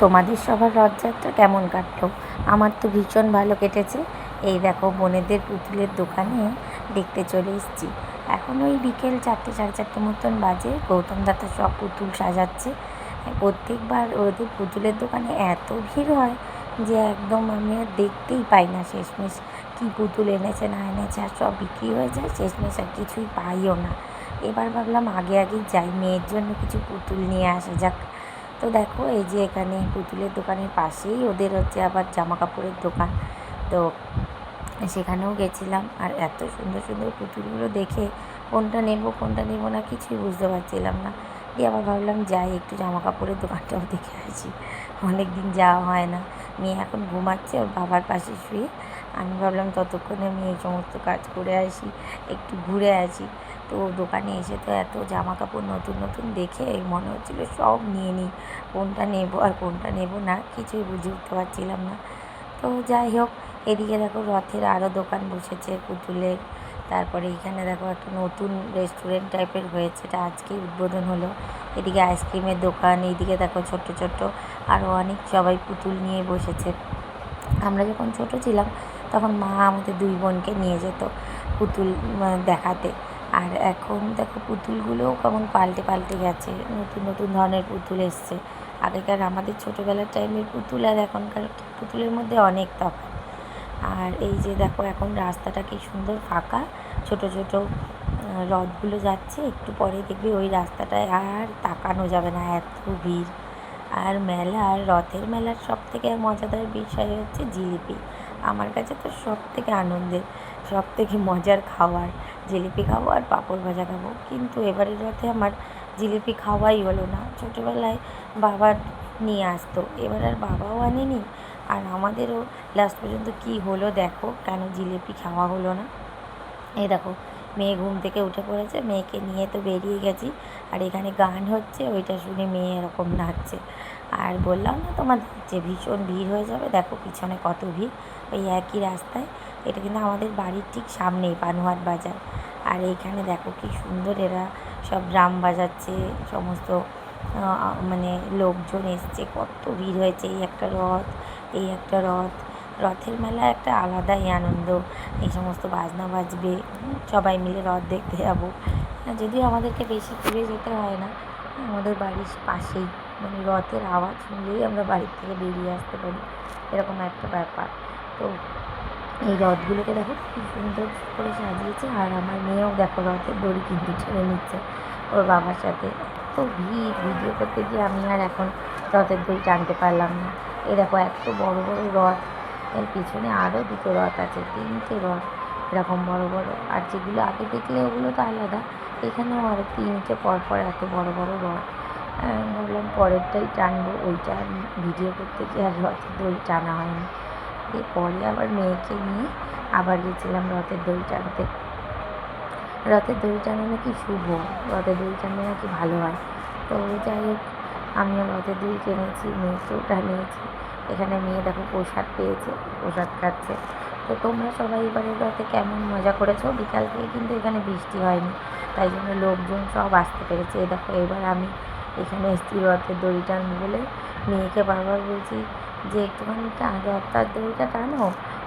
তোমাদের সবার রথযাত্রা কেমন কাটলো? আমার তো ভীষণ ভালো কেটেছে। এই দেখো বোনেদের পুতুলের দোকানে দেখতে চলে এসেছি। এখন ওই বিকেল 4টে সাড়ে 4টে মতন বাজে। গৌতম দাদা সব পুতুল সাজাচ্ছে। প্রত্যেকবার ওদের পুতুলের দোকানে এত ভিড় হয় যে একদম আমি আর দেখতেই পাই না শেষমেশ কী পুতুল এনেছে না এনেছে, আর সব বিক্রি হয়ে যায়, শেষমেশ আর কিছুই পাইও না। এবার ভাবলাম আগে আগেই যাই, মেয়ের জন্য কিছু পুতুল নিয়ে আসা যাক। তো দেখো এই যে এখানে পুতুলের দোকানের পাশেই ওদের হচ্ছে আবার জামা কাপড়ের দোকান। তো সেখানেও গেছিলাম, আর এত সুন্দর সুন্দর পুতুলগুলো দেখে কোনটা নেব না কিছুই বুঝতে পারছিলাম না। দিয়ে আবার ভাবলাম যাই একটু জামা কাপড়ের দোকানটাও দেখে আসি, অনেক দিন যাওয়া হয় না। মেয়ে এখন ঘুমাচ্ছে ওর বাবার পাশে শুয়ে। আমি ভাবলাম ততক্ষণে আমি এই সমস্ত কাজ করে আসি, একটু ঘুরে আসি। তো দোকানে এসে তো এত জামা কাপড় নতুন নতুন দেখে মনে হচ্ছিলো সব নিয়ে নিই, কোনটা নেব আর কোনটা নেব না কিছুই বুঝে উঠতে পারছিলাম না। তো যাই হোক, এদিকে দেখো রথের আরও দোকান বসেছে পুতুলের। তারপরে এখানে দেখো একটা নতুন রেস্টুরেন্ট টাইপের হয়েছে, এটা আজকেই উদ্বোধন হলো। এদিকে আইসক্রিমের দোকান, এইদিকে দেখো ছোট্ট ছোট্ট আরও অনেক সবাই পুতুল নিয়ে বসেছে। আমরা যখন ছোট ছিলাম তখন মা আমাদের দুই বোনকে নিয়ে যেত পুতুল দেখাতে। আর এখন দেখো পুতুলগুলোও কেমন পাল্টে পাল্টে গেছে, নতুন নতুন ধরনের পুতুল এসছে। আগেকার আমাদের ছোটোবেলার টাইমের পুতুল আর এখনকার পুতুলের মধ্যে অনেক তফাৎ। আর এই যে দেখো এখন রাস্তাটা কি সুন্দর ফাঁকা, ছোট ছোট রথগুলো যাচ্ছে, একটু পরে দেখবি ওই রাস্তাটায় আর তাকানো যাবে না, এত ভিড়। আর রথের মেলার সবথেকে মজাদার বিষয় হচ্ছে জিলিপি। আমার কাছে তো সবথেকে আনন্দের, সবথেকে মজার খাবার জিলিপি খাবো আর পাঁপড় ভাজা খাবো। কিন্তু এবারের রথে আমার জিলিপি খাওয়াই হলো না। ছোটোবেলায় বাবা নিয়ে আসতো, এবার আর বাবাও আনেনি, আর আমাদেরও লাস্ট পর্যন্ত কী হলো দেখো, কেন জিলিপি খাওয়া হলো না। এই দেখো মেয়ে ঘুম থেকে উঠে পড়েছে, মেয়েকে নিয়ে তো বেরিয়ে গেছি। আর এখানে গান হচ্ছে, ওইটা শুনে মেয়ে এরকম নাচছে। আর বললাম না তোমাদের যে ভীষণ ভিড় হয়ে যাবে, দেখো পিছনে কত ভিড়, ওই একই রাস্তায়। এটা কিন্তু আমাদের বাড়ির ঠিক সামনেই পানুহাট বাজার। আর এইখানে দেখো কি সুন্দর এরা সব ড্রাম বাজাচ্ছে, সমস্ত মানে লোকজন এসছে, কত ভিড় হয়েছে। এই একটা রথ, রথের মেলা একটা আলাদাই আনন্দ। এই সমস্ত বাজনা বাজবে, সবাই মিলে রথ দেখতে যাবো। যদিও আমাদেরকে বেশি দূরে যেতে হয় না, আমাদের বাড়ির পাশেই, মানে রথের আওয়াজ শুনলেই আমরা বাড়ির থেকে বেরিয়ে আসতে পারি, এরকম একটা ব্যাপার। তো এই রথগুলোকে দেখো কী সুন্দর করে সাজিয়েছে। আর আমার মেয়েও দেখো রথের দড়ি কিন্তু ছেড়ে নিচ্ছে ওর বাবার সাথে। এত ভিড়, ভিডিও করতে গিয়ে আমি আর এখন রথের দড়ি টানতে পারলাম না। এই দেখো এত বড় বড় রথ, এর পিছনে আরও দুটো রথ আছে, 3টে রথ এরকম বড় বড়। আর যেগুলো আগে দেখলে ওগুলো তো আলাদা, এখানেও আরও 3টে পরপর এত বড় বড় রথ। ভাবলাম পরেরটাই টানবো, ওইটা ভিডিও করতে গিয়ে আর রথের দড়ি টানা হয়নি। এরপরে আবার মেয়েকে নিয়ে আবার গেছিলাম রথের দড়ি টানতে। রথের দড়ি টানা নাকি শুভ, রথের দড়ি টানলে নাকি ভালো হয়। তো যাই হোক, আমিও রথের দড়ি টেনেছি, মেয়েকেও টানিয়েছি। এখানে মেয়ে দেখো প্রসাদ পেয়েছে, প্রসাদ খাচ্ছে। তো তোমরা সবাই এবারে রথে কেমন মজা করেছো? বিকাল থেকে কিন্তু এখানে বৃষ্টি হয়নি, তাই জন্য লোকজন সব আসতে পেরেছে। এই দেখো এবার আমি এখানে এসেছি রথের দড়ি টানবো বলে, মেয়েকে বারবার বলছি যে একটুখানি রথটার দড়িটা টানো।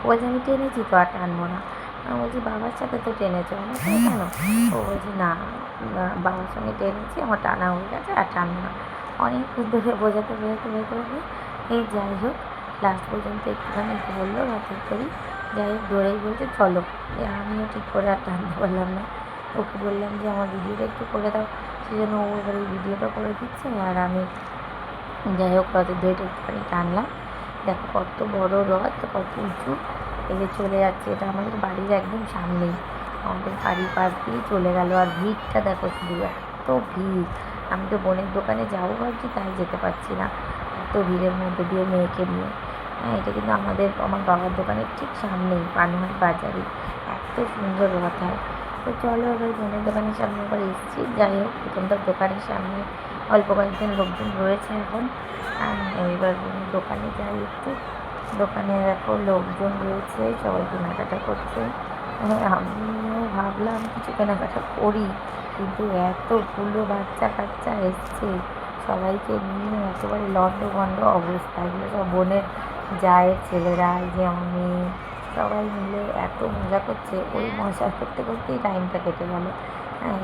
বলছে আমি টেনেছি তো, আর টানবো না। আমি বলছি বাবার সাথে তো টেনেছো, আমার সাথে কেন? ও বলছে না, বাবার সঙ্গে টেনেছি, আমার টানা হয়ে গেছে, আর টানবো না। অনেকক্ষণ ধরে বোঝাতে এই যাই হোক, লাস্ট পর্যন্ত একটুখানি ধরলো রথের দড়ি। যাই হোক ধরেই বলছে চলো। আমিও ঠিক করে আর টানতে পারলাম না, ওকে বললাম যে আমার ভিডিওটা একটু করে দাও, সেই জন্য ও এবার এই ভিডিওটা করে দিচ্ছে। আর আমি যাই হোক রথের দড়িটা একটুখানি টানলাম। দেখো কত বড় রথ, কত উঁচু, এই যে চলে যাচ্ছে। এটা আমাদের বাড়ির একদম সামনেই, আমাদের বাড়ির পাশ দিয়ে চলে গেল। আর ভিড়টা দেখো শুধু, এত ভিড়, আমি তো বোনের দোকানে যাবো ভাবছি, তাই যেতে পারছি না, এত ভিড়ের মধ্যে দিয়ে মেয়েকে নিয়ে। হ্যাঁ, এটা কিন্তু আমার বাবার দোকানের ঠিক সামনেই, পানুহাট বাজারে এত সুন্দর রথ হয়। তো চলো এবার বোনের দোকানের সামনে আবার এসেছি। যাই হোক প্রথমটা দোকানের সামনে অল্প কয়েকজন লোকজন রয়েছে এখন। এবার বোনের দোকানে যাই একটু, দোকানে দেখো লোকজন রয়েছে, সবাই কেনাকাটা করছে। আমিও ভাবলাম কিছু কেনাকাটা করি, কিন্তু এতগুলো বাচ্চা কাচ্চা এসছে, সবাইকে নিয়ে একেবারে লন্ডভন্ড অবস্থা। এগুলো সব বোনের জায়ের ছেলেরা, এই যে আমার মেয়ে, সবাই মিলে এত মজা করছে। ওই মজা করতে করতেই টাইমটা কেটে গেল।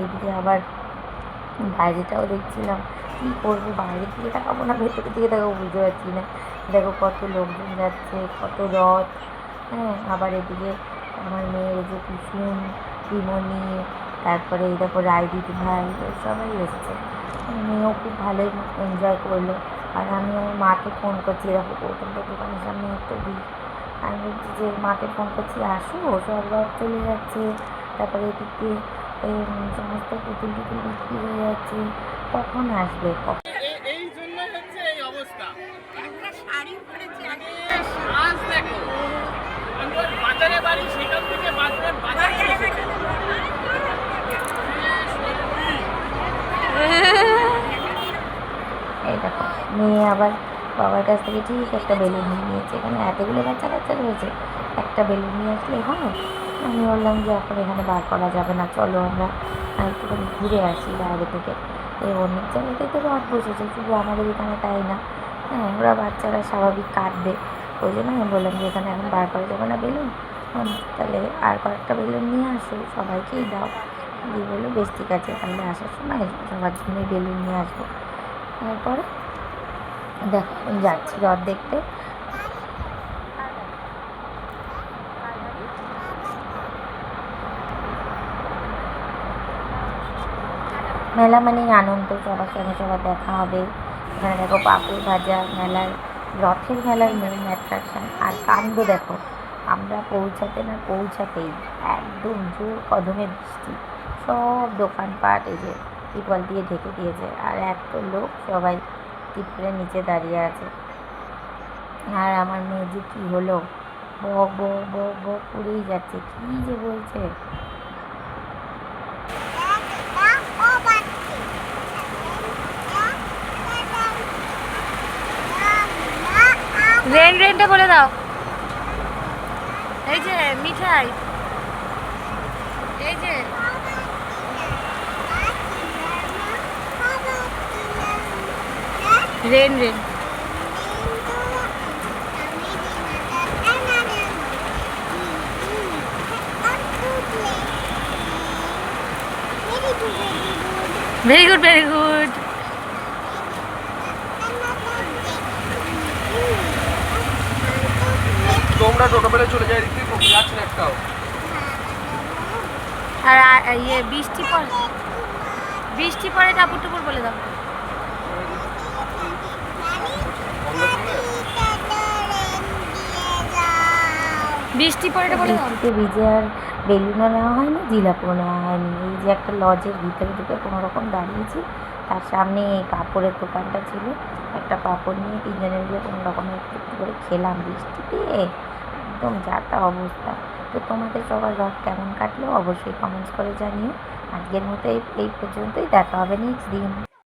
এদিকে আবার বাইরেটাও দেখছিলাম, কী করবো, বাইরের দিকে তাকাবো না ভেতরের দিকে তাকাবো বুঝতে পারছি না। দেখো কত লোকজন যাচ্ছে, কত রথ। আবার এদিকে আমার মেয়ের যে কুসুম, বিমনি, তারপরে এই দেখো রায় দিদি ভাই, সবাই এসছে। মেয়েও খুব ভালোই এনজয় করলো। আর আমি আমার মাকে ফোন করছি, দেখো প্রথমটা দোকানের সামনে এত ভিড়। আমি বলছি যে মাকে ফোন করছি, আসো, সব রথ চলে যাচ্ছে। তারপরে এদিক দিয়ে সমস্ত পুতুল টুতুল বিক্রি হয়ে যাচ্ছে, কখন আসবে এই জন্য হচ্ছে এই অবস্থা। একটা শাড়ি পরেছে, আজ দেখো আমার বাজারে বাড়ি, সেখান থেকে বাজারে এসেছে। এই দেখো মেয়ে আবার বাবার কাছ থেকে ঠিক একটা বেলুন নিয়ে নিয়েছে। এখানে এতগুলো বাচ্চা কাচ্চা রয়েছে, একটা বেলুন নিয়ে আসলে হয়। আমি বললাম যে এখন এখানে বার করা যাবে না, চলো আমরা একটুখানি ঘুরে আসি বাইরে থেকে। এই অনেক জায়গাতেই তো রথ বসেছে, শুধু আমাদের এখানে তাই না। ওরা বাচ্চারা স্বাভাবিক কাঁদবে, ওই জন্য আমি বললাম যে এখানে এখন বার করা যাবে না বেলুন, তাহলে আর কয়েকটা বেলুন নিয়ে আসো, সবাইকেই দাও। দিয়ে বললো বেশ ঠিক আছে, তাহলে আসার সময় সবার জন্যই বেলুন নিয়ে আসবো। তারপরে দেখো যাচ্ছি রথ দেখতে। মেলা মানেই আনন্দ, সবার সঙ্গে সবার দেখা হবে। এখানে দেখো পাঁপড় ভাজা, মেলার রথের মেলার মেন অ্যাট্রাকশান। আর কাণ্ড দেখো, আমরা পৌঁছাতে না পৌঁছাতেই একদম জোর কদমে বৃষ্টি, সব দোকানপাট এই যে ত্রিপল দিয়ে ঢেকে দিয়েছে। আর এত লোক সবাই ত্রিপলের নিচে দাঁড়িয়ে আছে। আর আমার মেয়ে যে কী হলো, বক বক বক বক করেই যাচ্ছে, কী যে বলছে। রেনটা বলে দাও। এই যে মিঠাই, এই যে rain. Very good, very good. তোমরা টোটোবেলে চলে যাই, এদিক থেকে যাচ্ছে না একটাও। আর ইয়ে বৃষ্টি পরে টাপুর টুপুর বলে দাও। বৃষ্টি পরে বলে দাও। বৃষ্টিতে ভিজে আর বেলুনও নেওয়া হয়নি, জিলাপিও নেওয়া হয়নি। এই যে একটা লজের ভিতরে ঢুকে কোনো রকম দাঁড়িয়েছি, তার সামনে এই পাঁপড়ের দোকানটা ছিল, একটা পাঁপড় নিয়ে তিনজনে মিলে কোনো রকমের একটু একটু করে খেলাম। বৃষ্টিতে একদম যাতা অবস্থা। তো তোমাদের সবার রথ কেমন কাটলো অবশ্যই কমেন্টস করে জানিও। আজকের মতো এই পর্যন্তই, দেখা হবে নেক্সট দিন।